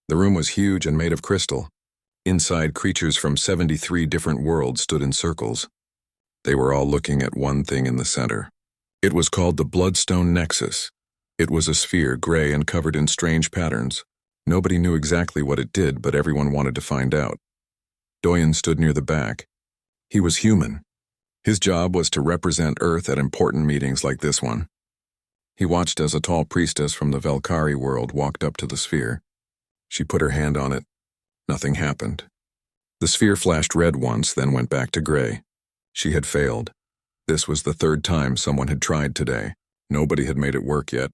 The room was huge and made of crystal. Inside, creatures from 73 different worlds stood in circles. They were all looking at one thing in the center. It was called the Bloodstone Nexus. It was a sphere, gray and covered in strange patterns. Nobody knew exactly what it did, but everyone wanted to find out. Doyen stood near the back. He was human. His job was to represent Earth at important meetings like this one. He watched as a tall priestess from the Velkari world walked up to the sphere. She put her hand on it. Nothing happened. The sphere flashed red once, then went back to gray. She had failed. This was the third time someone had tried today. Nobody had made it work yet.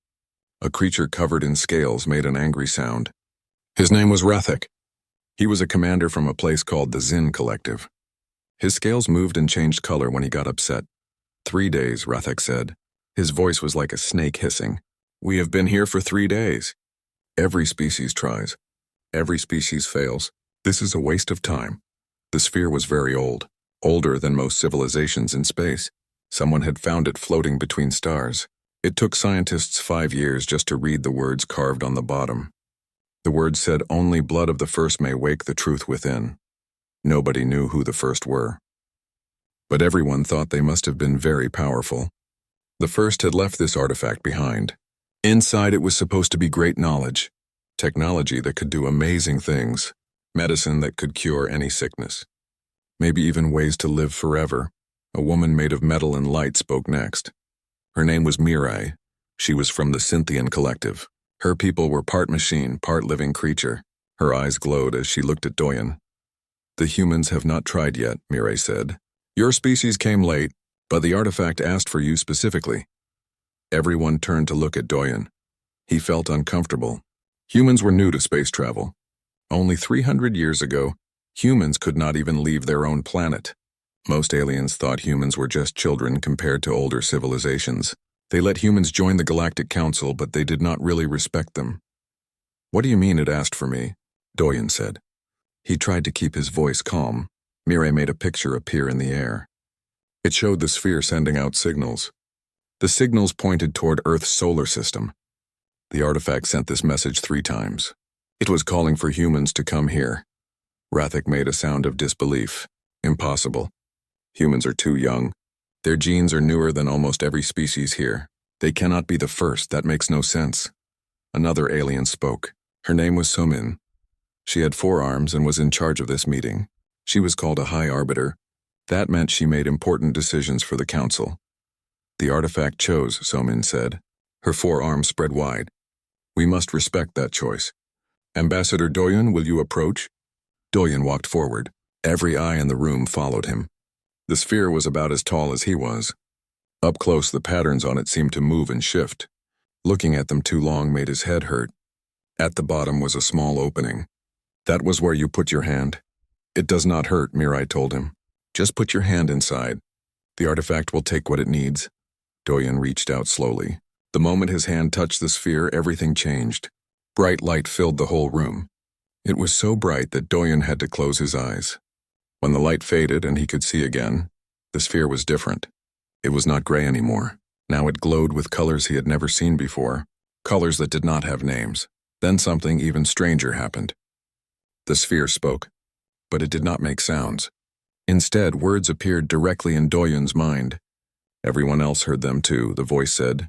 A creature covered in scales made an angry sound. His name was Relic. He was a commander from a place called the Zin Collective. His scales moved and changed color when he got upset. 3 days, Relic said. His voice was like a snake hissing. We have been here for 3 days. Every species tries. Every species fails. This is a waste of time. The sphere was very old, older than most civilizations in space. Someone had found it floating between stars. It took scientists 5 years just to read the words carved on the bottom. The words said, "Only blood of the first may wake the truth within." Nobody knew who the first were. But everyone thought they must have been very powerful. The first had left this artifact behind. Inside it was supposed to be great knowledge, technology that could do amazing things, medicine that could cure any sickness. Maybe even ways to live forever. A woman made of metal and light spoke next. Her name was Mirai. She was from the Cynthian Collective. Her people were part machine, part living creature. Her eyes glowed as she looked at Doyen. The humans have not tried yet, Mirai said. Your species came late, but the artifact asked for you specifically. Everyone turned to look at Doyen. He felt uncomfortable. Humans were new to space travel. Only 300 years ago, humans could not even leave their own planet. Most aliens thought humans were just children compared to older civilizations. They let humans join the Galactic Council, but they did not really respect them. What do you mean it asked for me? Doyen said. He tried to keep his voice calm. Mirai made a picture appear in the air. It showed the sphere sending out signals. The signals pointed toward Earth's solar system. The artifact sent this message 3 times. It was calling for humans to come here. Rathik made a sound of disbelief. Impossible. Humans are too young. Their genes are newer than almost every species here. They cannot be the first. That makes no sense. Another alien spoke. Her name was Somin. She had 4 arms and was in charge of this meeting. She was called a High Arbiter. That meant she made important decisions for the Council. The artifact chose, Somin said. Her 4 arms spread wide. We must respect that choice. Ambassador Doyen, will you approach? Doyen walked forward. Every eye in the room followed him. The sphere was about as tall as he was. Up close, the patterns on it seemed to move and shift. Looking at them too long made his head hurt. At the bottom was a small opening. That was where you put your hand. It does not hurt, Mirai told him. Just put your hand inside. The artifact will take what it needs. Doyen reached out slowly. The moment his hand touched the sphere, everything changed. Bright light filled the whole room. It was so bright that Doyen had to close his eyes. When the light faded and he could see again, the sphere was different. It was not gray anymore. Now it glowed with colors he had never seen before, colors that did not have names. Then something even stranger happened. The sphere spoke, but it did not make sounds. Instead, words appeared directly in Doyen's mind. Everyone else heard them too. The voice said,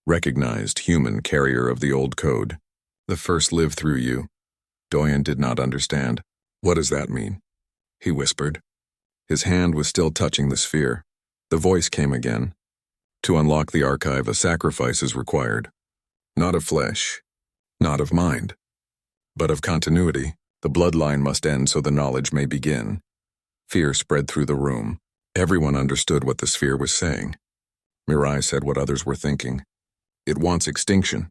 "Recognized human carrier of the old code. The first live through you." Doyen did not understand. What does that mean? He whispered. His hand was still touching the sphere. The voice came again. To unlock the archive, a sacrifice is required. Not of flesh, not of mind, but of continuity. The bloodline must end so the knowledge may begin. Fear spread through the room. Everyone understood what the sphere was saying. Mirai said what others were thinking. It wants extinction.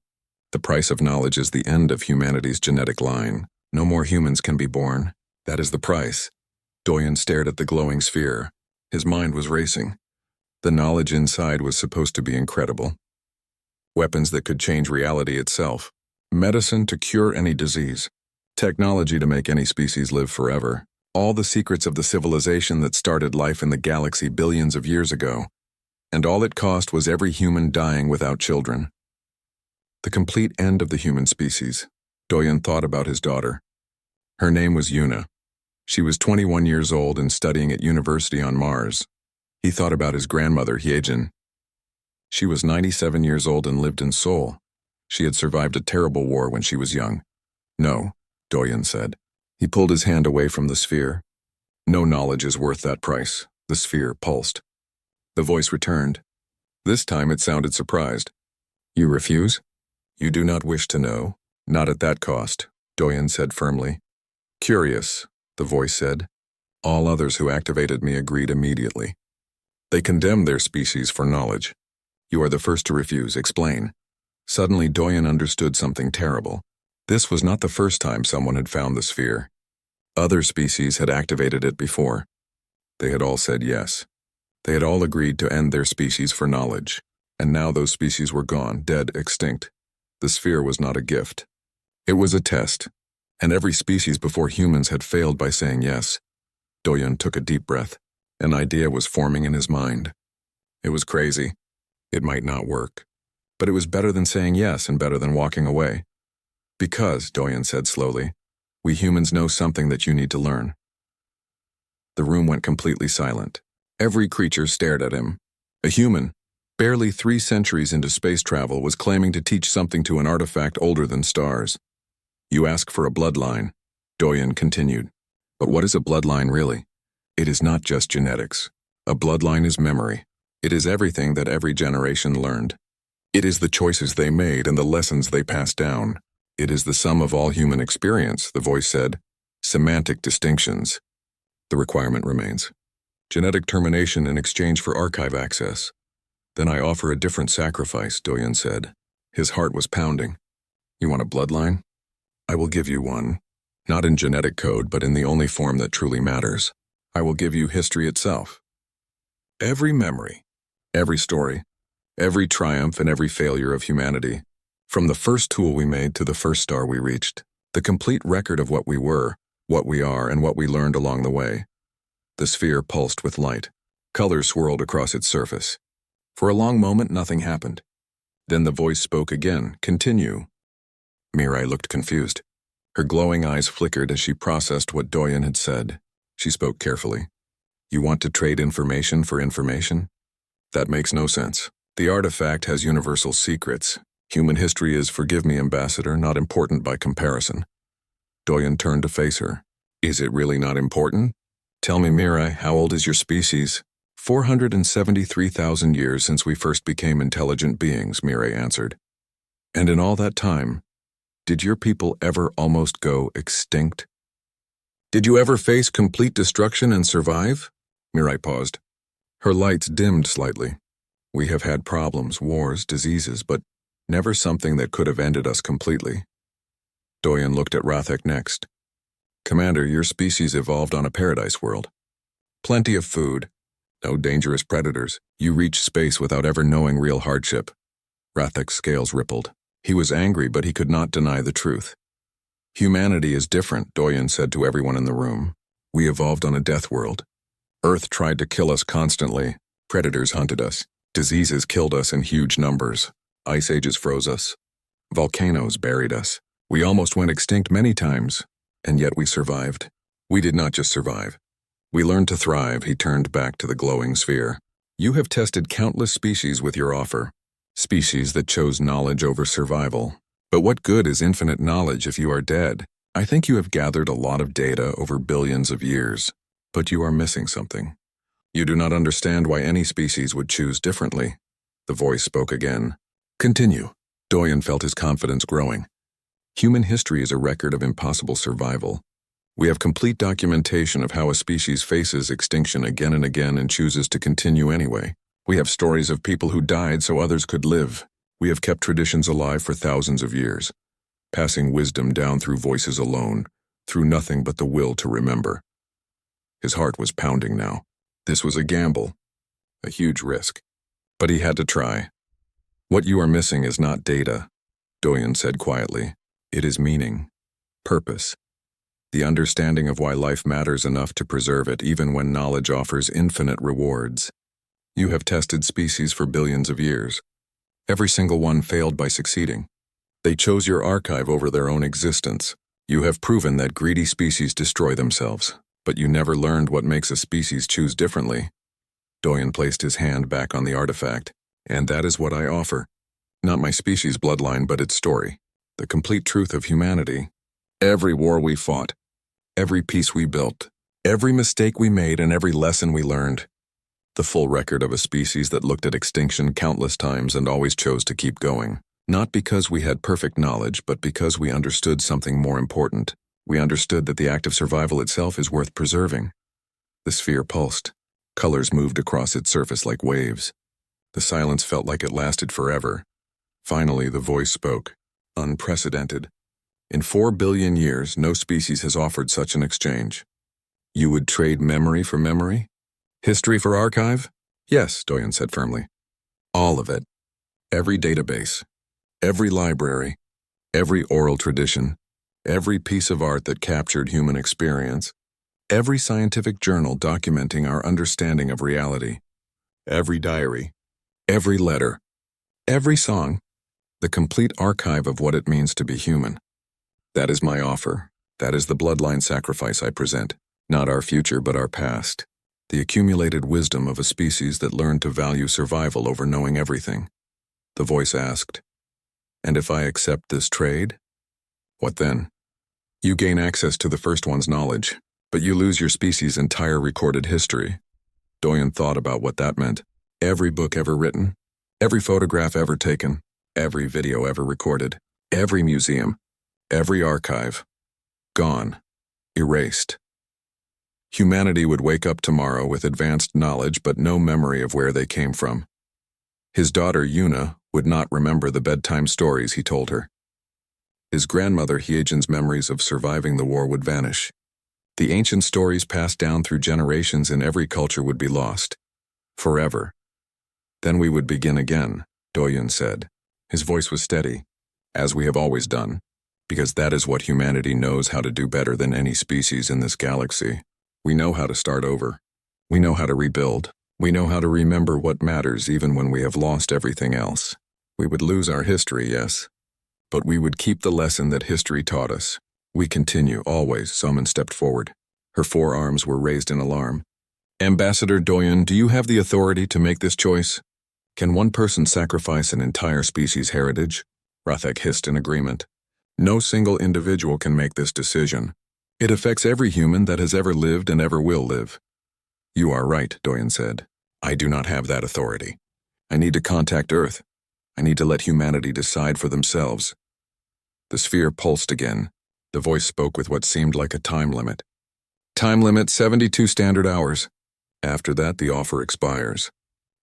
The price of knowledge is the end of humanity's genetic line. No more humans can be born. That is the price. Doyen stared at the glowing sphere. His mind was racing. The knowledge inside was supposed to be incredible. Weapons that could change reality itself. Medicine to cure any disease. Technology to make any species live forever. All the secrets of the civilization that started life in the galaxy billions of years ago. And all it cost was every human dying without children. The complete end of the human species. Doyen thought about his daughter. Her name was Yuna. She was 21 years old and studying at university on Mars. He thought about his grandmother, Hyejin. She was 97 years old and lived in Seoul. She had survived a terrible war when she was young. No, Doyen said. He pulled his hand away from the sphere. No knowledge is worth that price. The sphere pulsed. The voice returned. This time it sounded surprised. You refuse? You do not wish to know? Not at that cost, Doyen said firmly. Curious, the voice said. All others who activated me agreed immediately. They condemned their species for knowledge. You are the first to refuse. Explain. Suddenly Doyen understood something terrible. This was not the first time someone had found the sphere. Other species had activated it before. They had all said yes. They had all agreed to end their species for knowledge. And now those species were gone, dead, extinct. The sphere was not a gift. It was a test. And every species before humans had failed by saying yes. Doyen took a deep breath. An idea was forming in his mind. It was crazy. It might not work. But it was better than saying yes and better than walking away. Because, Doyen said slowly, we humans know something that you need to learn. The room went completely silent. Every creature stared at him. A human, barely 3 centuries into space travel, was claiming to teach something to an artifact older than stars. You ask for a bloodline, Doyen continued. But what is a bloodline really? It is not just genetics. A bloodline is memory. It is everything that every generation learned. It is the choices they made and the lessons they passed down. It is the sum of all human experience, the voice said. Semantic distinctions. The requirement remains. Genetic termination in exchange for archive access. Then I offer a different sacrifice, Doyen said. His heart was pounding. You want a bloodline? I will give you one. Not in genetic code, but in the only form that truly matters. I will give you history itself. Every memory, every story, every triumph and every failure of humanity. From the first tool we made to the first star we reached. The complete record of what we were, what we are, and what we learned along the way. The sphere pulsed with light. Colors swirled across its surface. For a long moment, nothing happened. Then the voice spoke again. Continue. Mirai looked confused. Her glowing eyes flickered as she processed what Doyen had said. She spoke carefully. You want to trade information for information? That makes no sense. The artifact has universal secrets. Human history is, forgive me, Ambassador, not important by comparison. Doyen turned to face her. Is it really not important? Tell me, Mirai, how old is your species? 473,000 years since we first became intelligent beings, Mirai answered. And in all that time, did your people ever almost go extinct? Did you ever face complete destruction and survive? Mirai paused. Her lights dimmed slightly. We have had problems, wars, diseases, but never something that could have ended us completely. Doyen looked at Rathek next. Commander, your species evolved on a paradise world. Plenty of food, no dangerous predators. You reached space without ever knowing real hardship. Rathek's scales rippled. He was angry, but he could not deny the truth. Humanity is different, Doyen said to everyone in the room. We evolved on a death world. Earth tried to kill us constantly. Predators hunted us. Diseases killed us in huge numbers. Ice ages froze us. Volcanoes buried us. We almost went extinct many times, and yet we survived. We did not just survive. We learned to thrive. He turned back to the glowing sphere. You have tested countless species with your offer. Species that chose knowledge over survival. But what good is infinite knowledge if you are dead? I think you have gathered a lot of data over billions of years, but you are missing something. You do not understand why any species would choose differently. The voice spoke again. Continue. Doyen felt his confidence growing. Human history is a record of impossible survival. We have complete documentation of how a species faces extinction again and again and chooses to continue anyway. We have stories of people who died so others could live. We have kept traditions alive for thousands of years, passing wisdom down through voices alone, through nothing but the will to remember. His heart was pounding now. This was a gamble, a huge risk. But he had to try. What you are missing is not data, Doyen said quietly. It is meaning, purpose, the understanding of why life matters enough to preserve it even when knowledge offers infinite rewards. You have tested species for billions of years. Every single one failed by succeeding. They chose your archive over their own existence. You have proven that greedy species destroy themselves, but you never learned what makes a species choose differently. Doyen placed his hand back on the artifact. And that is what I offer. Not my species' bloodline, but its story. The complete truth of humanity. Every war we fought. Every peace we built. Every mistake we made and every lesson we learned. The full record of a species that looked at extinction countless times and always chose to keep going. Not because we had perfect knowledge, but because we understood something more important. We understood that the act of survival itself is worth preserving. The sphere pulsed. Colors moved across its surface like waves. The silence felt like it lasted forever. Finally, the voice spoke. Unprecedented. In 4 billion years, no species has offered such an exchange. You would trade memory for memory? History for archive? Yes, Doyen said firmly. All of it. Every database. Every library. Every oral tradition. Every piece of art that captured human experience. Every scientific journal documenting our understanding of reality. Every diary. Every letter, every song, the complete archive of what it means to be human. That is my offer. That is the bloodline sacrifice I present. Not our future, but our past. The accumulated wisdom of a species that learned to value survival over knowing everything. The voice asked, "And if I accept this trade? What then?" "You gain access to the first one's knowledge, but you lose your species' entire recorded history." Doyen thought about what that meant. Every book ever written, every photograph ever taken, every video ever recorded, every museum, every archive, gone, erased. Humanity would wake up tomorrow with advanced knowledge but no memory of where they came from. His daughter, Yuna, would not remember the bedtime stories he told her. His grandmother, Hyejin's memories of surviving the war would vanish. The ancient stories passed down through generations in every culture would be lost. Forever. Then we would begin again, Doyen said. His voice was steady, as we have always done, because that is what humanity knows how to do better than any species in this galaxy. We know how to start over. We know how to rebuild. We know how to remember what matters even when we have lost everything else. We would lose our history, yes, but we would keep the lesson that history taught us. We continue, always, Summon stepped forward. Her forearms were raised in alarm. Ambassador Doyen, do you have the authority to make this choice? Can one person sacrifice an entire species' heritage? Rathek hissed in agreement. No single individual can make this decision. It affects every human that has ever lived and ever will live. You are right, Doyen said. I do not have that authority. I need to contact Earth. I need to let humanity decide for themselves. The sphere pulsed again. The voice spoke with what seemed like a time limit. Time limit 72 standard hours. After that, the offer expires.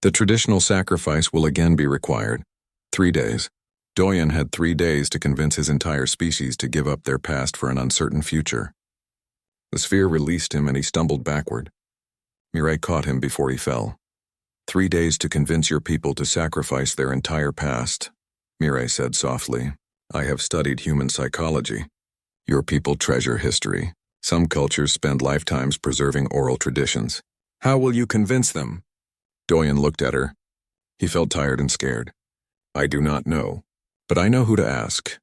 The traditional sacrifice will again be required. 3 days. Doyen had 3 days to convince his entire species to give up their past for an uncertain future. The sphere released him and he stumbled backward. Mireille caught him before he fell. 3 days to convince your people to sacrifice their entire past, Mireille said softly. I have studied human psychology. Your people treasure history. Some cultures spend lifetimes preserving oral traditions. How will you convince them? Doyen looked at her. He felt tired and scared. I do not know, but I know who to ask.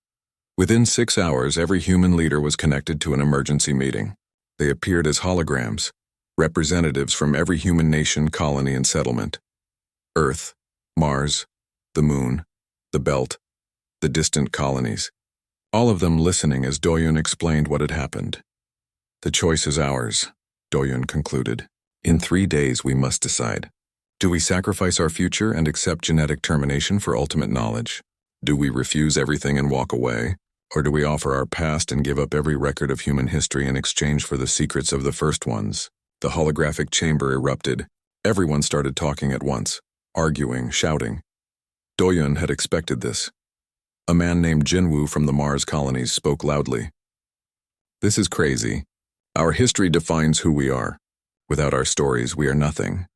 Within 6 hours, every human leader was connected to an emergency meeting. They appeared as holograms, representatives from every human nation, colony, and settlement. Earth, Mars, the Moon, the Belt, the distant colonies. All of them listening as Doyen explained what had happened. The choice is ours, Doyen concluded. In 3 days we must decide. Do we sacrifice our future and accept genetic termination for ultimate knowledge? Do we refuse everything and walk away? Or do we offer our past and give up every record of human history in exchange for the secrets of the first ones? The holographic chamber erupted. Everyone started talking at once, arguing, shouting. Doyen had expected this. A man named Jinwoo from the Mars colonies spoke loudly. This is crazy. Our history defines who we are. Without our stories, we are nothing.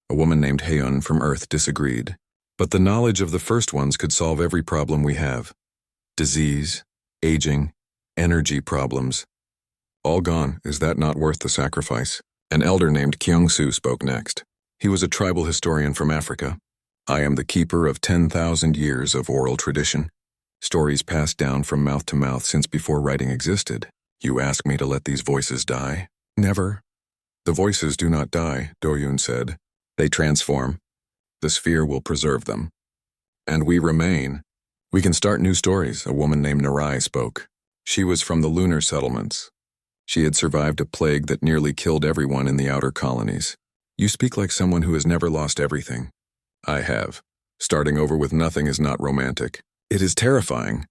A woman named Haeun from Earth disagreed. But the knowledge of the first ones could solve every problem we have. Disease, aging, energy problems. All gone, is that not worth the sacrifice? An elder named Kyung-soo spoke next. He was a tribal historian from Africa. I am the keeper of 10,000 years of oral tradition. Stories passed down from mouth to mouth since before writing existed. You ask me to let these voices die? Never. The voices do not die, Doyun said. They transform. The sphere will preserve them. And we remain. We can start new stories, a woman named Narai spoke. She was from the lunar settlements. She had survived a plague that nearly killed everyone in the outer colonies. You speak like someone who has never lost everything. I have. Starting over with nothing is not romantic. It is terrifying.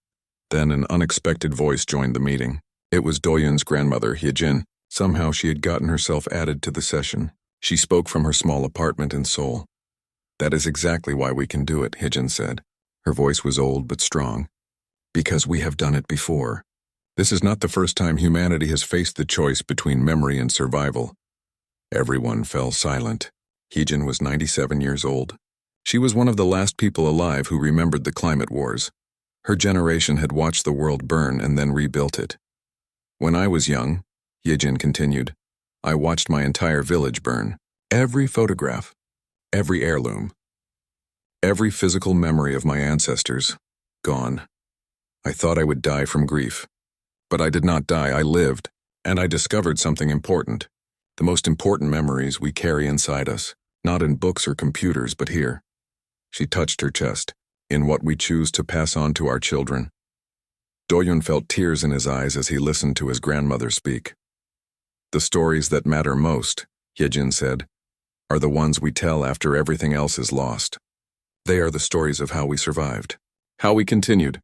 Then an unexpected voice joined the meeting. It was Doyun's grandmother, Hyejin. Somehow she had gotten herself added to the session. She spoke from her small apartment in Seoul. That is exactly why we can do it, Hyejin said. Her voice was old but strong. Because we have done it before. This is not the first time humanity has faced the choice between memory and survival. Everyone fell silent. Hyejin was 97 years old. She was one of the last people alive who remembered the climate wars. Her generation had watched the world burn and then rebuilt it. When I was young, Hyejin continued, I watched my entire village burn. Every photograph, every heirloom, every physical memory of my ancestors, gone. I thought I would die from grief. But I did not die, I lived, and I discovered something important. The most important memories we carry inside us, not in books or computers, but here. She touched her chest, in what we choose to pass on to our children. Doyun felt tears in his eyes as he listened to his grandmother speak. The stories that matter most, Hyejin said, are the ones we tell after everything else is lost. They are the stories of how we survived, how we continued,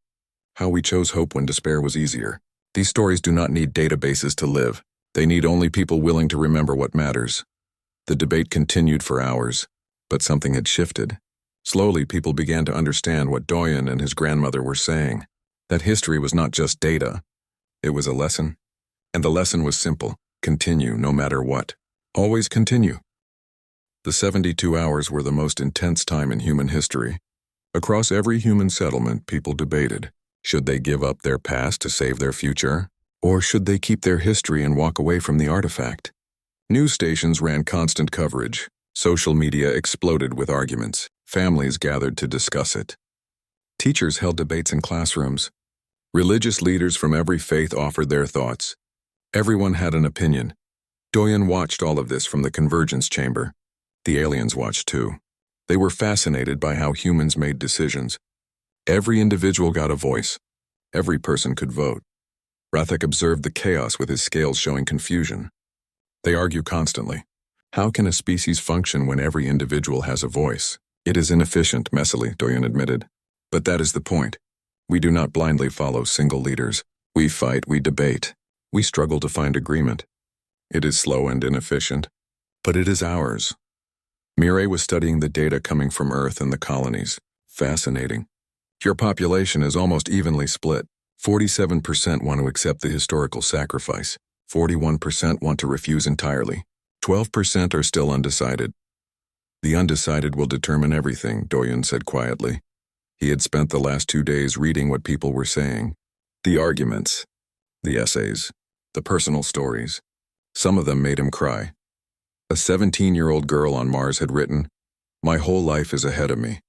how we chose hope when despair was easier. These stories do not need databases to live. They need only people willing to remember what matters. The debate continued for hours, but something had shifted. Slowly, people began to understand what Doyun and his grandmother were saying, that history was not just data. It was a lesson. And the lesson was simple. Continue no matter what. Always continue. The 72 hours were the most intense time in human history. Across every human settlement, people debated. Should they give up their past to save their future? Or should they keep their history and walk away from the artifact? News stations ran constant coverage. Social media exploded with arguments. Families gathered to discuss it. Teachers held debates in classrooms. Religious leaders from every faith offered their thoughts. Everyone had an opinion. Doyun watched all of this from the convergence chamber. The aliens watched too. They were fascinated by how humans made decisions. Every individual got a voice. Every person could vote. Rathek observed the chaos with his scales showing confusion. They argue constantly. How can a species function when every individual has a voice? It is inefficient, messily, Doyun admitted. But that is the point. We do not blindly follow single leaders. We fight, we debate. We struggle to find agreement. It is slow and inefficient, but it is ours. Mireille was studying the data coming from Earth and the colonies. Fascinating. Your population is almost evenly split. 47% want to accept the historical sacrifice. 41% want to refuse entirely. 12% are still undecided. The undecided will determine everything, Doyun said quietly. He had spent the last 2 days reading what people were saying. The arguments, the essays, the personal stories. Some of them made him cry. A 17-year-old girl on Mars had written, "My whole life is ahead of me.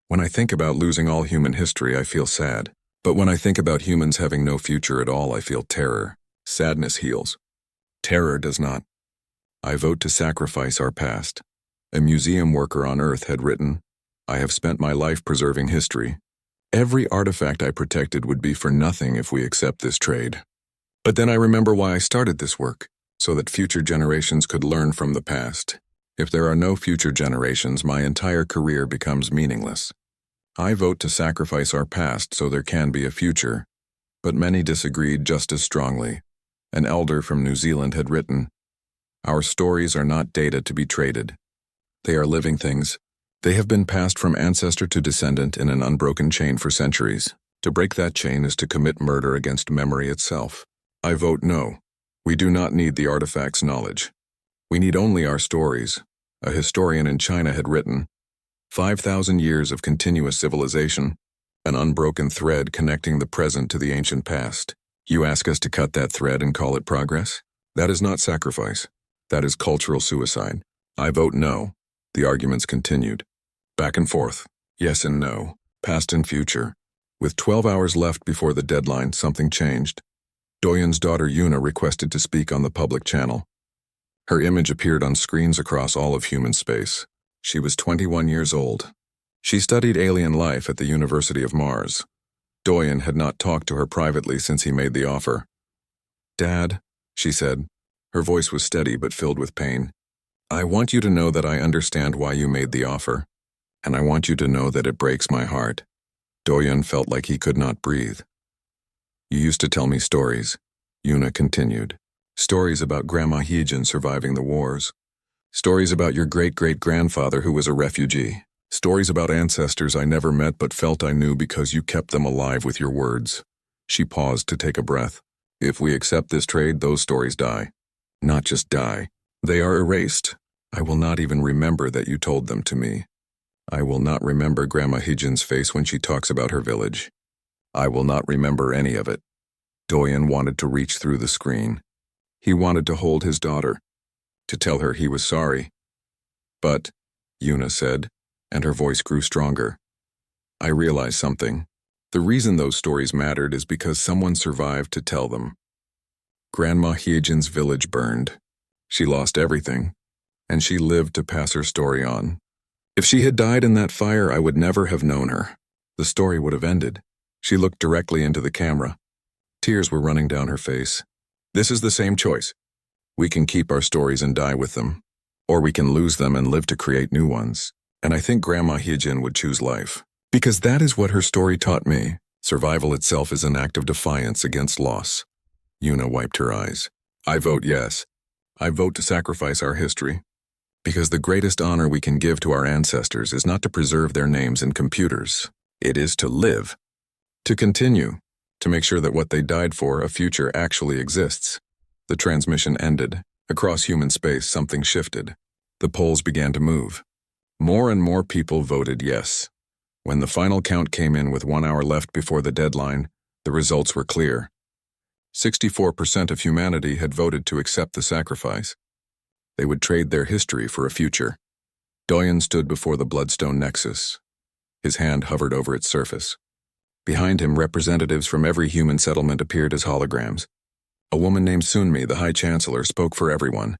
When I think about losing all human history, I feel sad. But when I think about humans having no future at all, I feel terror. Sadness heals. Terror does not. I vote to sacrifice our past." A museum worker on Earth had written, "I have spent my life preserving history. Every artifact I protected would be for nothing if we accept this trade." But then I remember why I started this work, so that future generations could learn from the past. If there are no future generations, my entire career becomes meaningless. I vote to sacrifice our past so there can be a future. But many disagreed just as strongly. An elder from New Zealand had written, "Our stories are not data to be traded. They are living things. They have been passed from ancestor to descendant in an unbroken chain for centuries. To break that chain is to commit murder against memory itself. I vote no. We do not need the artifact's knowledge. We need only our stories." A historian in China had written, 5,000 years of continuous civilization, an unbroken thread connecting the present to the ancient past. You ask us to cut that thread and call it progress? That is not sacrifice. That is cultural suicide. I vote no. The arguments continued. Back and forth. Yes and no. Past and future. With 12 hours left before the deadline, something changed. Doyen's daughter Yuna requested to speak on the public channel. Her image appeared on screens across all of human space. She was 21 years old. She studied alien life at the University of Mars. Doyen had not talked to her privately since he made the offer. "Dad," she said. Her voice was steady but filled with pain. "I want you to know that I understand why you made the offer, and I want you to know that it breaks my heart." Doyen felt like he could not breathe. "You used to tell me stories," Yuna continued. "Stories about Grandma Heejin surviving the wars. Stories about your great-great-grandfather who was a refugee. Stories about ancestors I never met but felt I knew because you kept them alive with your words." She paused to take a breath. "If we accept this trade, those stories die. Not just die. They are erased. I will not even remember that you told them to me. I will not remember Grandma Heejin's face when she talks about her village. I will not remember any of it." Doyen wanted to reach through the screen. He wanted to hold his daughter, to tell her he was sorry. "But," Yuna said, and her voice grew stronger, "I realized something. The reason those stories mattered is because someone survived to tell them. Grandma Heejin's village burned. She lost everything, and she lived to pass her story on. If she had died in that fire, I would never have known her. The story would have ended." She looked directly into the camera. Tears were running down her face. "This is the same choice. We can keep our stories and die with them, or we can lose them and live to create new ones. And I think Grandma Heejin would choose life, because that is what her story taught me. Survival itself is an act of defiance against loss." Yuna wiped her eyes. "I vote yes. I vote to sacrifice our history, because the greatest honor we can give to our ancestors is not to preserve their names in computers. It is to live, to continue, to make sure that what they died for, a future, actually exists." The transmission ended. Across human space, something shifted. The polls began to move. More and more people voted yes. When the final count came in with 1 hour left before the deadline, the results were clear. 64% of humanity had voted to accept the sacrifice. They would trade their history for a future. Doyen stood before the Bloodstone Nexus. His hand hovered over its surface. Behind him, representatives from every human settlement appeared as holograms. A woman named Sunmi, the High Chancellor, spoke for everyone.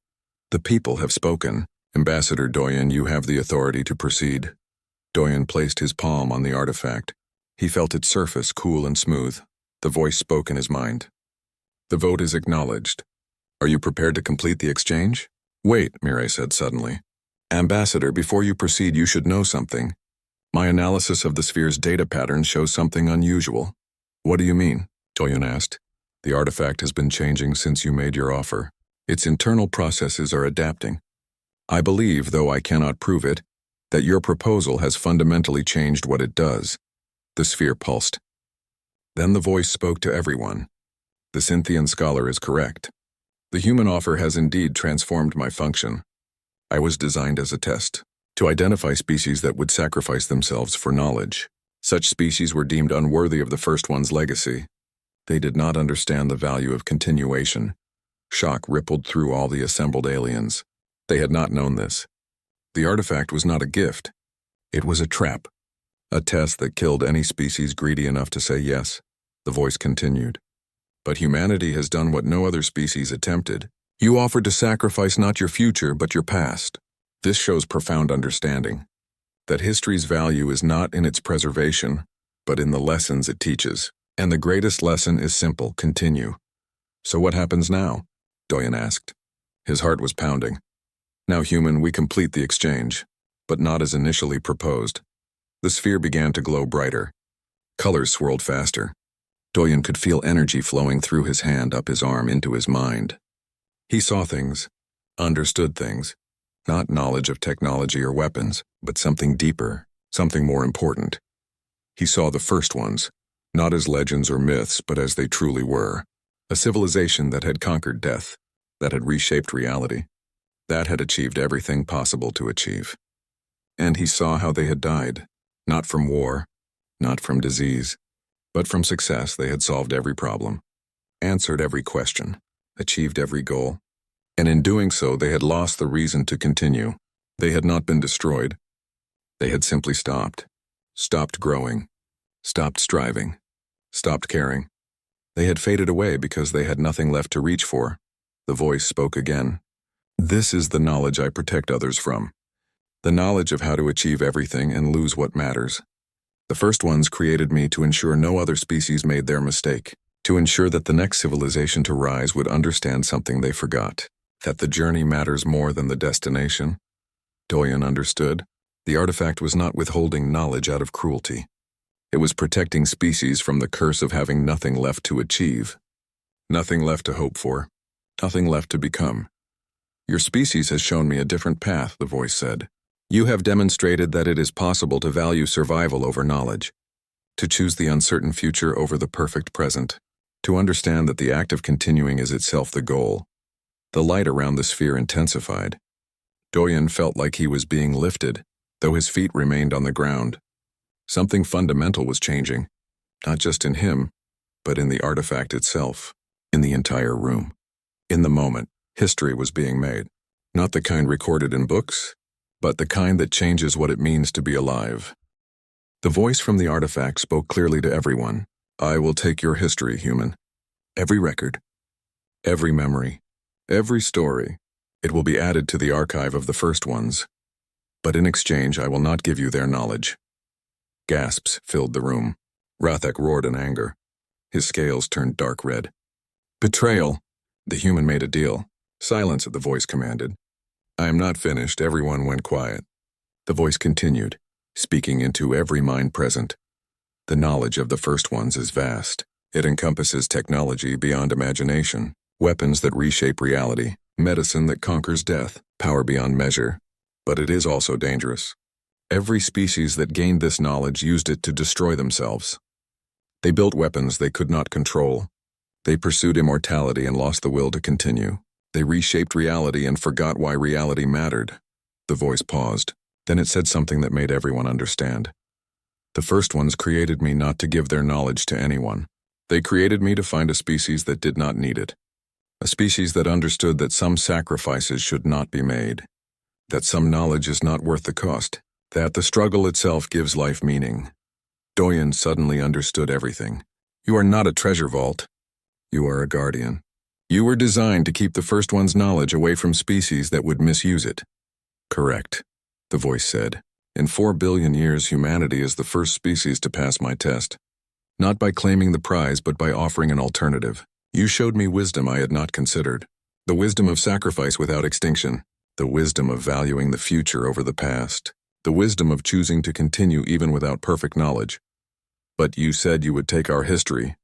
"The people have spoken. Ambassador Doyen, you have the authority to proceed." Doyen placed his palm on the artifact. He felt its surface cool and smooth. The voice spoke in his mind. "The vote is acknowledged. Are you prepared to complete the exchange?" "Wait," Mirai said suddenly. "Ambassador, before you proceed, you should know something. My analysis of the sphere's data patterns shows something unusual." "What do you mean?" Doyen asked. "The artifact has been changing since you made your offer. Its internal processes are adapting. I believe, though I cannot prove it, that your proposal has fundamentally changed what it does." The sphere pulsed. Then the voice spoke to everyone. "The Cynthian scholar is correct. The human offer has indeed transformed my function. I was designed as a test, to identify species that would sacrifice themselves for knowledge. Such species were deemed unworthy of the first one's legacy. They did not understand the value of continuation. Shock rippled through all the assembled aliens. They had not known this. The artifact was not a gift. It was a trap. A test that killed any species greedy enough to say yes." The voice continued. "But humanity has done what no other species attempted. You offered to sacrifice not your future, but your past. This shows profound understanding. That history's value is not in its preservation, but in the lessons it teaches. And the greatest lesson is simple: continue." "So what happens now?" Doyen asked. His heart was pounding. "Now, human, we complete the exchange, but not as initially proposed." The sphere began to glow brighter. Colors swirled faster. Doyen could feel energy flowing through his hand up his arm into his mind. He saw things, understood things, not knowledge of technology or weapons, but something deeper, something more important. He saw the first ones, not as legends or myths, but as they truly were. A civilization that had conquered death, that had reshaped reality, that had achieved everything possible to achieve. And he saw how they had died, not from war, not from disease, but from success. They had solved every problem, answered every question, achieved every goal. And in doing so, they had lost the reason to continue. They had not been destroyed. They had simply stopped growing, stopped striving, stopped caring. They had faded away because they had nothing left to reach for. The voice spoke again. This is the knowledge I protect others from. The knowledge of how to achieve everything and lose what matters. The first ones created me to ensure no other species made their mistake, to ensure that the next civilization to rise would understand something they forgot, that the journey matters more than the destination. Doyen understood. The artifact was not withholding knowledge out of cruelty. It was protecting species from the curse of having nothing left to achieve, nothing left to hope for, nothing left to become. Your species has shown me a different path, the voice said. You have demonstrated that it is possible to value survival over knowledge, to choose the uncertain future over the perfect present, to understand that the act of continuing is itself the goal. The light around the sphere intensified. Doyen felt like he was being lifted, though his feet remained on the ground. Something fundamental was changing, not just in him, but in the artifact itself, in the entire room. In the moment, history was being made, not the kind recorded in books, but the kind that changes what it means to be alive. The voice from the artifact spoke clearly to everyone. I will take your history, human. Every record, every memory, every story. It will be added to the archive of the first ones. But in exchange, I will not give you their knowledge. Gasps filled the room. Rathek roared in anger. His scales turned dark red. Betrayal! The human made a deal. Silence, the voice commanded. I am not finished. Everyone went quiet. The voice continued, speaking into every mind present. The knowledge of the first ones is vast. It encompasses technology beyond imagination, weapons that reshape reality, medicine that conquers death, power beyond measure. But it is also dangerous. Every species that gained this knowledge used it to destroy themselves. They built weapons they could not control. They pursued immortality and lost the will to continue. They reshaped reality and forgot why reality mattered. The voice paused. Then it said something that made everyone understand. The first ones created me not to give their knowledge to anyone. They created me to find a species that did not need it. A species that understood that some sacrifices should not be made. That some knowledge is not worth the cost. That the struggle itself gives life meaning. Doyen suddenly understood everything. You are not a treasure vault. You are a guardian. You were designed to keep the first one's knowledge away from species that would misuse it. Correct, the voice said. In 4 billion years, humanity is the first species to pass my test. Not by claiming the prize, but by offering an alternative. You showed me wisdom I had not considered. The wisdom of sacrifice without extinction. The wisdom of valuing the future over the past. The wisdom of choosing to continue even without perfect knowledge. But you said you would take our history,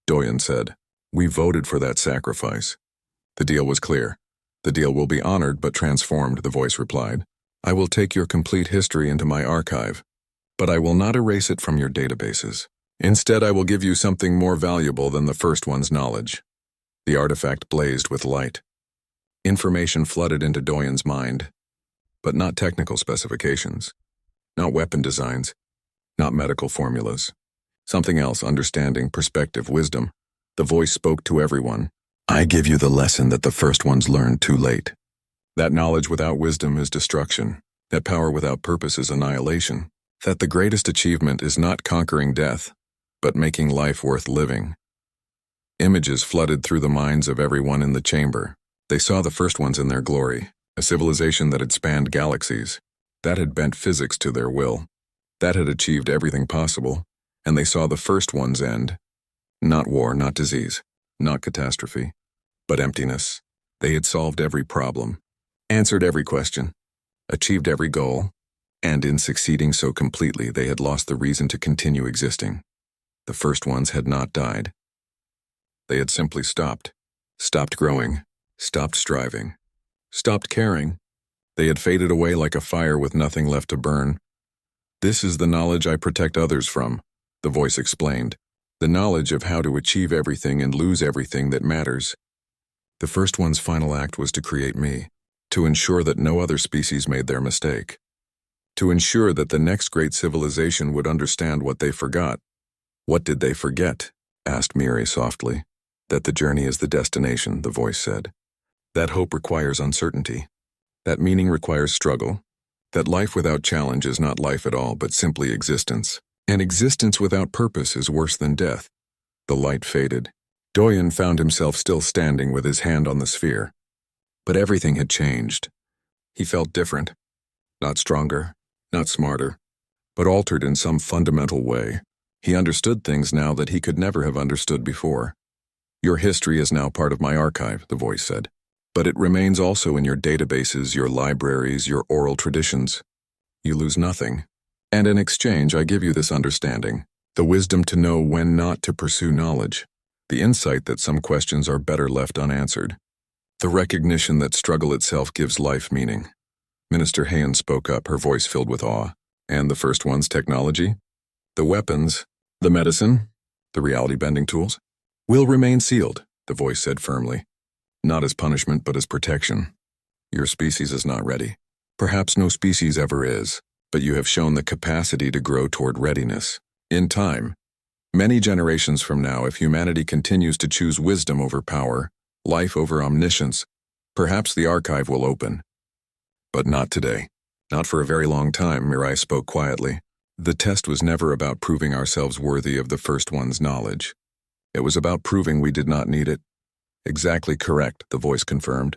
Doyen said. We voted for that sacrifice. The deal was clear. The deal will be honored but transformed, the voice replied. I will take your complete history into my archive, but I will not erase it from your databases. Instead, I will give you something more valuable than the first one's knowledge. The artifact blazed with light. Information flooded into Doyen's mind, but not technical specifications, not weapon designs, not medical formulas. Something else, understanding, perspective, wisdom. The voice spoke to everyone. I give you the lesson that the first ones learned too late. That knowledge without wisdom is destruction. That power without purpose is annihilation. That the greatest achievement is not conquering death, but making life worth living. Images flooded through the minds of everyone in the chamber. They saw the first ones in their glory, a civilization that had spanned galaxies, that had bent physics to their will, that had achieved everything possible, and they saw the first ones end. Not war, not disease, not catastrophe, but emptiness. They had solved every problem, answered every question, achieved every goal, and in succeeding so completely they had lost the reason to continue existing. The first ones had not died. They had simply stopped growing, stopped striving, stopped caring. They had faded away like a fire with nothing left to burn. This is the knowledge I protect others from, the voice explained. The knowledge of how to achieve everything and lose everything that matters. The first one's final act was to create me, to ensure that no other species made their mistake, to ensure that the next great civilization would understand what they forgot. What did they forget? Asked Miri softly. That the journey is the destination, the voice said. That hope requires uncertainty. That meaning requires struggle. That life without challenge is not life at all, but simply existence. An existence without purpose is worse than death. The light faded. Doyen found himself still standing with his hand on the sphere. But everything had changed. He felt different. Not stronger, not smarter, but altered in some fundamental way. He understood things now that he could never have understood before. Your history is now part of my archive, the voice said. But it remains also in your databases, your libraries, your oral traditions. You lose nothing. And in exchange, I give you this understanding, the wisdom to know when not to pursue knowledge, the insight that some questions are better left unanswered, the recognition that struggle itself gives life meaning. Minister Hayen spoke up, her voice filled with awe. And the first one's technology? The weapons, the medicine, the reality-bending tools? Will remain sealed, the voice said firmly. Not as punishment, but as protection. Your species is not ready. Perhaps no species ever is, but you have shown the capacity to grow toward readiness. In time, many generations from now, if humanity continues to choose wisdom over power, life over omniscience, perhaps the archive will open. But not today. Not for a very long time, Mirai spoke quietly. The test was never about proving ourselves worthy of the first one's knowledge. It was about proving we did not need it. Exactly correct, the voice confirmed.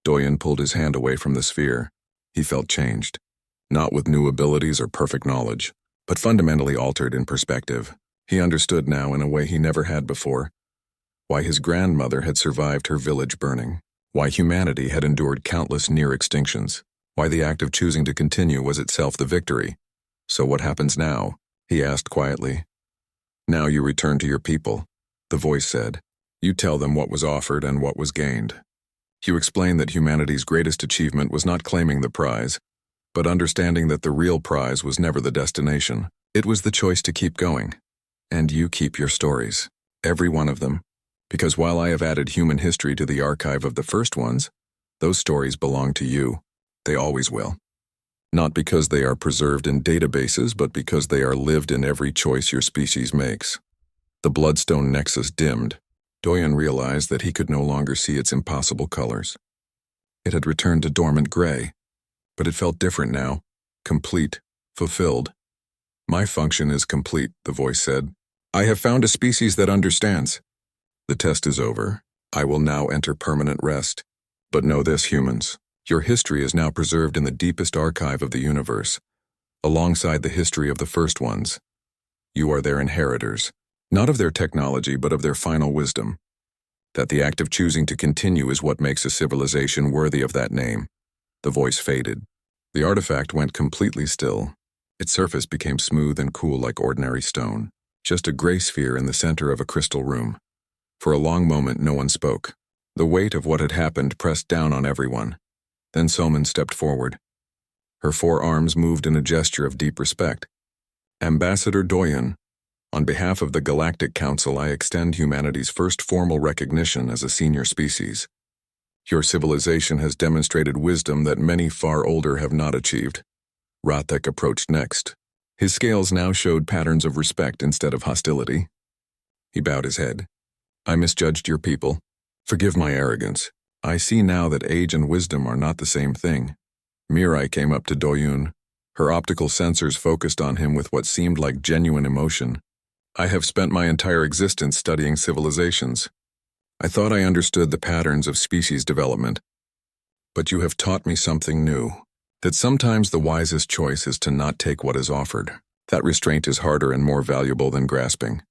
Doyen pulled his hand away from the sphere. He felt changed. Not with new abilities or perfect knowledge, but fundamentally altered in perspective. He understood now in a way he never had before. Why his grandmother had survived her village burning. Why humanity had endured countless near extinctions. Why the act of choosing to continue was itself the victory. So what happens now? He asked quietly. Now you return to your people, the voice said. You tell them what was offered and what was gained. You explain that humanity's greatest achievement was not claiming the prize, but understanding that the real prize was never the destination. It was the choice to keep going. And you keep your stories, every one of them, because while I have added human history to the archive of the first ones, those stories belong to you. They always will. Not because they are preserved in databases, but because they are lived in every choice your species makes. The bloodstone nexus dimmed. Doyen realized that he could no longer see its impossible colors. It had returned to dormant gray, but it felt different now, complete, fulfilled. My function is complete, the voice said. I have found a species that understands. The test is over. I will now enter permanent rest. But know this, humans. Your history is now preserved in the deepest archive of the universe, alongside the history of the first ones. You are their inheritors, not of their technology, but of their final wisdom. That the act of choosing to continue is what makes a civilization worthy of that name. The voice faded. The artifact went completely still. Its surface became smooth and cool like ordinary stone, just a gray sphere in the center of a crystal room. For a long moment, no one spoke. The weight of what had happened pressed down on everyone. Then Soman stepped forward. Her forearms moved in a gesture of deep respect. Ambassador Doyen, on behalf of the Galactic Council, I extend humanity's first formal recognition as a senior species. Your civilization has demonstrated wisdom that many far older have not achieved. Rathek approached next. His scales now showed patterns of respect instead of hostility. He bowed his head. I misjudged your people. Forgive my arrogance. I see now that age and wisdom are not the same thing. Mirai came up to Doyen. Her optical sensors focused on him with what seemed like genuine emotion. I have spent my entire existence studying civilizations. I thought I understood the patterns of species development. But you have taught me something new. That sometimes the wisest choice is to not take what is offered. That restraint is harder and more valuable than grasping.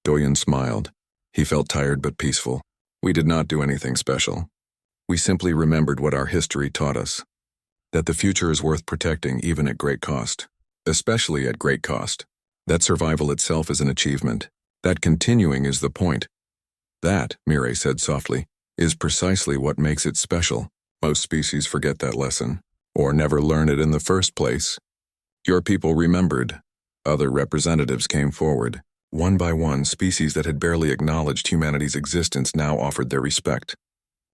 Doyen smiled. He felt tired but peaceful. We did not do anything special. We simply remembered what our history taught us. That the future is worth protecting even at great cost. Especially at great cost. That survival itself is an achievement. That continuing is the point. That, Mirai said softly, is precisely what makes it special. Most species forget that lesson, or never learn it in the first place. Your people remembered. Other representatives came forward. One by one, species that had barely acknowledged humanity's existence now offered their respect.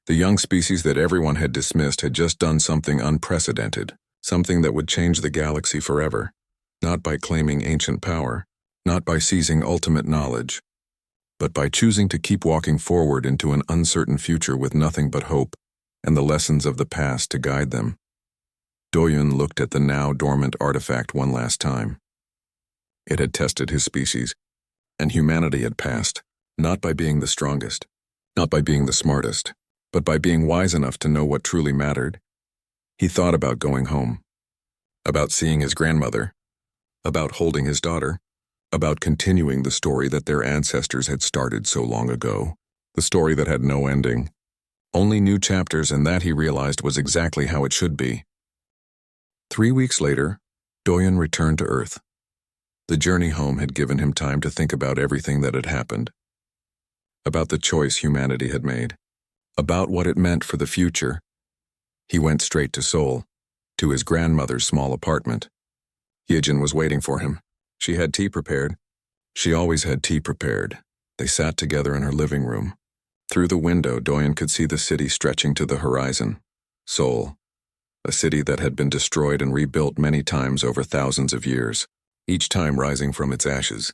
The young species that everyone had dismissed had just done something unprecedented, something that would change the galaxy forever. Not by claiming ancient power, not by seizing ultimate knowledge, but by choosing to keep walking forward into an uncertain future with nothing but hope and the lessons of the past to guide them. Doyen looked at the now dormant artifact one last time. It had tested his species, and humanity had passed, not by being the strongest, not by being the smartest, but by being wise enough to know what truly mattered. He thought about going home, about seeing his grandmother, about holding his daughter, about continuing the story that their ancestors had started so long ago, the story that had no ending. Only new chapters, and that he realized was exactly how it should be. 3 weeks later, Doyen returned to Earth. The journey home had given him time to think about everything that had happened, about the choice humanity had made, about what it meant for the future. He went straight to Seoul, to his grandmother's small apartment. Hyejin was waiting for him. She had tea prepared. She always had tea prepared. They sat together in her living room. Through the window, Doyen could see the city stretching to the horizon. Seoul, a city that had been destroyed and rebuilt many times over thousands of years, each time rising from its ashes,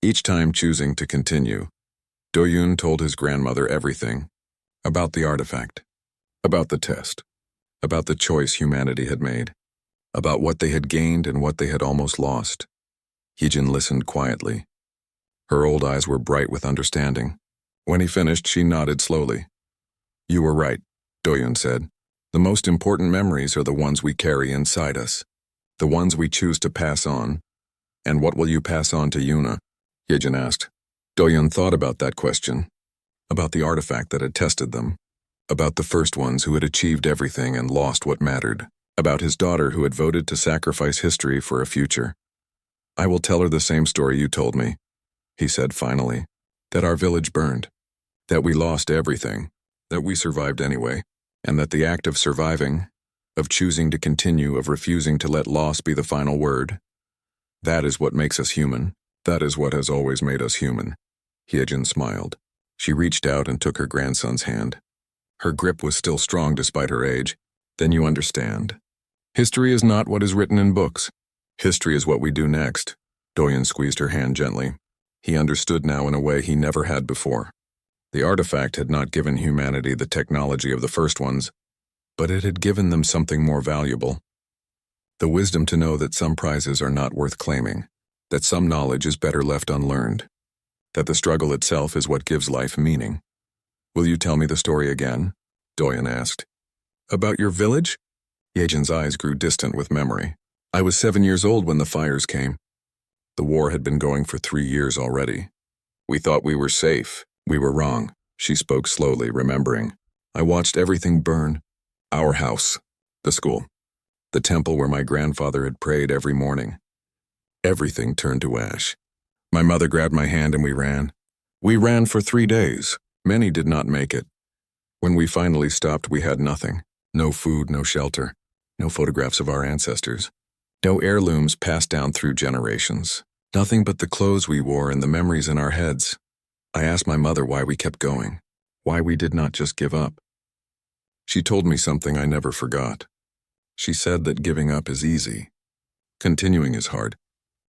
each time choosing to continue. Doyen told his grandmother everything, about the artifact, about the test, about the choice humanity had made, about what they had gained and what they had almost lost. Hyejin listened quietly. Her old eyes were bright with understanding. When he finished, she nodded slowly. "You were right," Doyen said. "The most important memories are the ones we carry inside us, the ones we choose to pass on." "And what will you pass on to Yuna?" Hyejin asked. Doyen thought about that question, about the artifact that had tested them, about the first ones who had achieved everything and lost what mattered, about his daughter who had voted to sacrifice history for a future. "I will tell her the same story you told me," he said finally, "that our village burned, that we lost everything, that we survived anyway, and that the act of surviving, of choosing to continue, of refusing to let loss be the final word, that is what makes us human. That is what has always made us human." Hyejin smiled. She reached out and took her grandson's hand. Her grip was still strong despite her age. "Then you understand. History is not what is written in books. History is what we do next." Doyen squeezed her hand gently. He understood now in a way he never had before. The artifact had not given humanity the technology of the first ones, but it had given them something more valuable. The wisdom to know that some prizes are not worth claiming, that some knowledge is better left unlearned, that the struggle itself is what gives life meaning. "Will you tell me the story again?" Doyen asked. "About your village?" Hyejin's eyes grew distant with memory. "I was 7 years old when the fires came. The war had been going for 3 years already. We thought we were safe. We were wrong." She spoke slowly, remembering. "I watched everything burn. Our house, the school, the temple where my grandfather had prayed every morning. Everything turned to ash. My mother grabbed my hand and we ran. We ran for 3 days. Many did not make it. When we finally stopped, we had nothing. No food, no shelter, no photographs of our ancestors, no heirlooms passed down through generations. Nothing but the clothes we wore and the memories in our heads. I asked my mother why we kept going, why we did not just give up. She told me something I never forgot. She said that giving up is easy. Continuing is hard.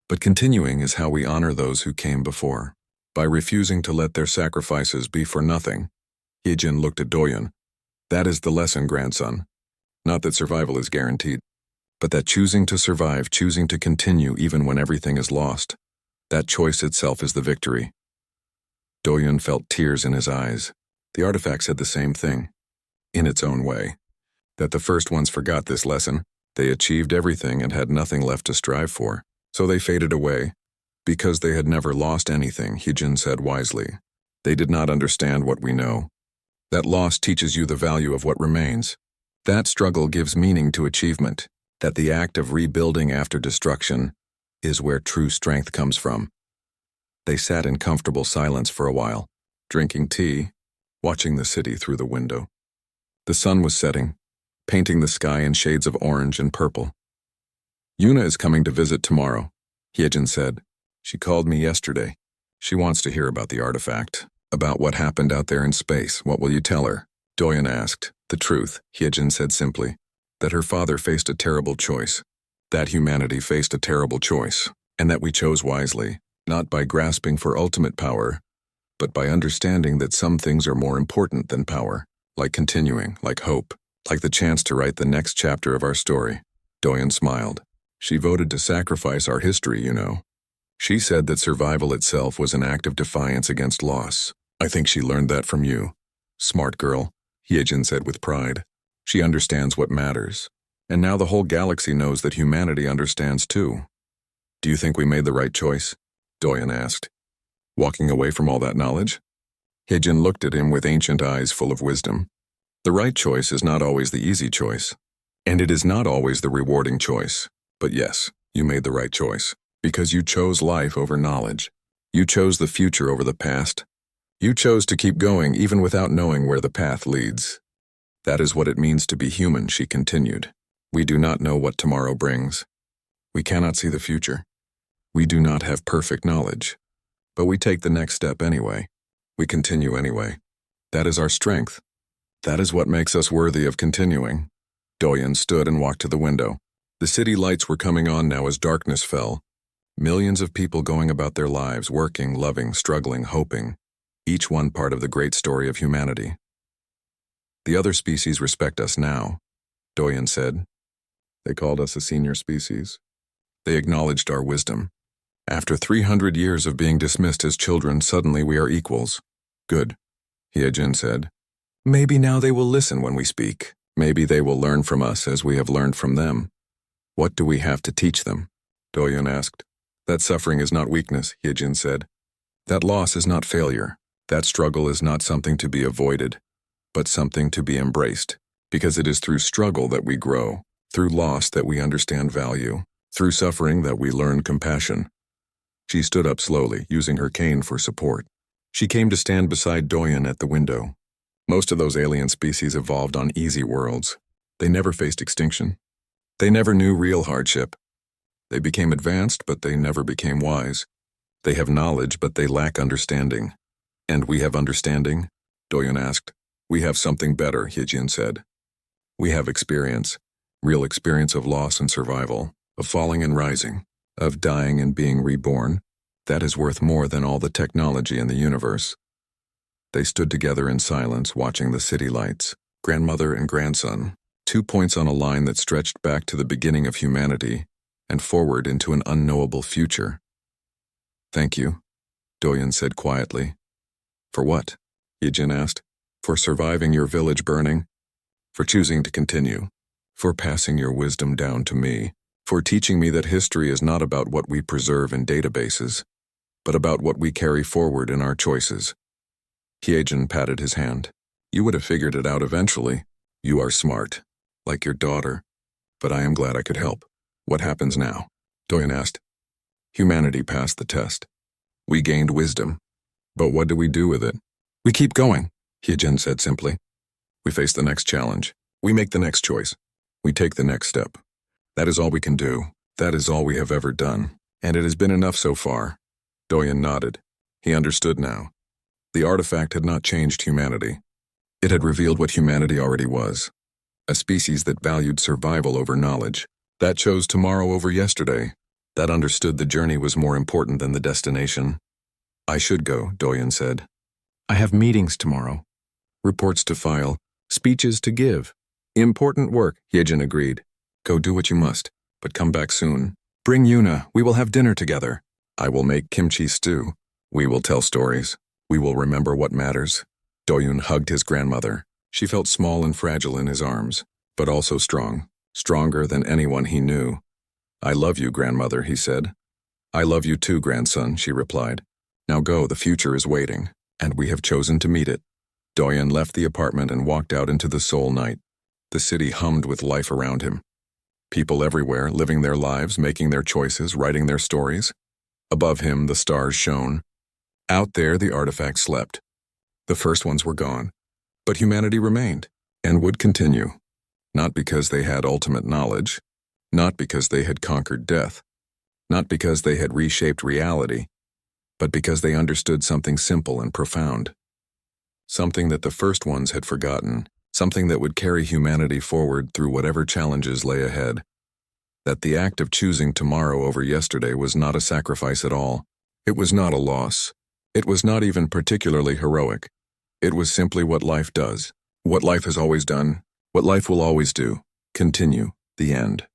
But continuing is how we honor those who came before, by refusing to let their sacrifices be for nothing." Hyejin looked at Doyen. "That is the lesson, grandson. Not that survival is guaranteed, but that choosing to survive, choosing to continue even when everything is lost, that choice itself is the victory." Doyen felt tears in his eyes. The artifact said the same thing, in its own way. That the first ones forgot this lesson. They achieved everything and had nothing left to strive for. So they faded away. Because they had never lost anything, Hyejin said wisely. They did not understand what we know. That loss teaches you the value of what remains. That struggle gives meaning to achievement. That the act of rebuilding after destruction is where true strength comes from. They sat in comfortable silence for a while, drinking tea, watching the city through the window. The sun was setting, painting the sky in shades of orange and purple. "Yuna is coming to visit tomorrow," Hyejin said. "She called me yesterday. She wants to hear about the artifact, about what happened out there in space. What will you tell her?" Doyen asked. "The truth," Hyejin said simply. "That her father faced a terrible choice. That humanity faced a terrible choice, and that we chose wisely, not by grasping for ultimate power, but by understanding that some things are more important than power, like continuing, like hope, like the chance to write the next chapter of our story." Doyen smiled. "She voted to sacrifice our history, you know. She said that survival itself was an act of defiance against loss. I think she learned that from you. Smart girl, Hyejin said with pride. She understands what matters. And now the whole galaxy knows that humanity understands too. Do you think we made the right choice? Doyen asked. Walking away from all that knowledge? Hyejin looked at him with ancient eyes full of wisdom. The right choice is not always the easy choice. And it is not always the rewarding choice. But yes, you made the right choice. Because you chose life over knowledge. You chose the future over the past. You chose to keep going even without knowing where the path leads. That is what it means to be human, she continued. We do not know what tomorrow brings. We cannot see the future. We do not have perfect knowledge. But we take the next step anyway. We continue anyway. That is our strength. That is what makes us worthy of continuing. Doyen stood and walked to the window. The city lights were coming on now as darkness fell. Millions of people going about their lives, working, loving, struggling, hoping. Each one part of the great story of humanity. The other species respect us now, Doyen said. They called us a senior species. They acknowledged our wisdom. After 300 years of being dismissed as children, suddenly we are equals. Good, Hyejin said. Maybe now they will listen when we speak. Maybe they will learn from us as we have learned from them. What do we have to teach them? Doyen asked. That suffering is not weakness, Hyejin said. That loss is not failure. That struggle is not something to be avoided, but something to be embraced, because it is through struggle that we grow, through loss that we understand value, through suffering that we learn compassion. She stood up slowly, using her cane for support. She came to stand beside Doyen at the window. Most of those alien species evolved on easy worlds. They never faced extinction. They never knew real hardship. They became advanced, but they never became wise. They have knowledge, but they lack understanding. And we have understanding? Doyen asked. We have something better, Hyejin said. We have experience. Real experience of loss and survival, of falling and rising, of dying and being reborn. That is worth more than all the technology in the universe. They stood together in silence, watching the city lights, grandmother and grandson, 2 points on a line that stretched back to the beginning of humanity and forward into an unknowable future. Thank you, Doyen said quietly. For what? Hyejin asked. For surviving your village burning? For choosing to continue? For passing your wisdom down to me? For teaching me that history is not about what we preserve in databases, but about what we carry forward in our choices? Hyejin patted his hand. You would have figured it out eventually. You are smart, like your daughter, but I am glad I could help. What happens now? Doyen asked. Humanity passed the test. We gained wisdom. But what do we do with it? We keep going, Hyejin said simply. We face the next challenge. We make the next choice. We take the next step. That is all we can do. That is all we have ever done. And it has been enough so far. Doyen nodded. He understood now. The artifact had not changed humanity. It had revealed what humanity already was. A species that valued survival over knowledge. That chose tomorrow over yesterday. That understood the journey was more important than the destination. I should go, Doyen said. I have meetings tomorrow. Reports to file. Speeches to give. Important work, Hyejin agreed. Go do what you must, but come back soon. Bring Yuna, we will have dinner together. I will make kimchi stew. We will tell stories. We will remember what matters. Doyen hugged his grandmother. She felt small and fragile in his arms, but also strong, stronger than anyone he knew. I love you, grandmother, he said. I love you too, grandson, she replied. Now go, the future is waiting, and we have chosen to meet it. Doyen left the apartment and walked out into the Seoul night. The city hummed with life around him. People everywhere, living their lives, making their choices, writing their stories. Above him, the stars shone. Out there, the artifact slept. The first ones were gone, but humanity remained, and would continue. Not because they had ultimate knowledge, not because they had conquered death, not because they had reshaped reality, but because they understood something simple and profound. Something that the first ones had forgotten, something that would carry humanity forward through whatever challenges lay ahead. That the act of choosing tomorrow over yesterday was not a sacrifice at all. It was not a loss. It was not even particularly heroic. It was simply what life does, what life has always done, what life will always do. Continue. The end.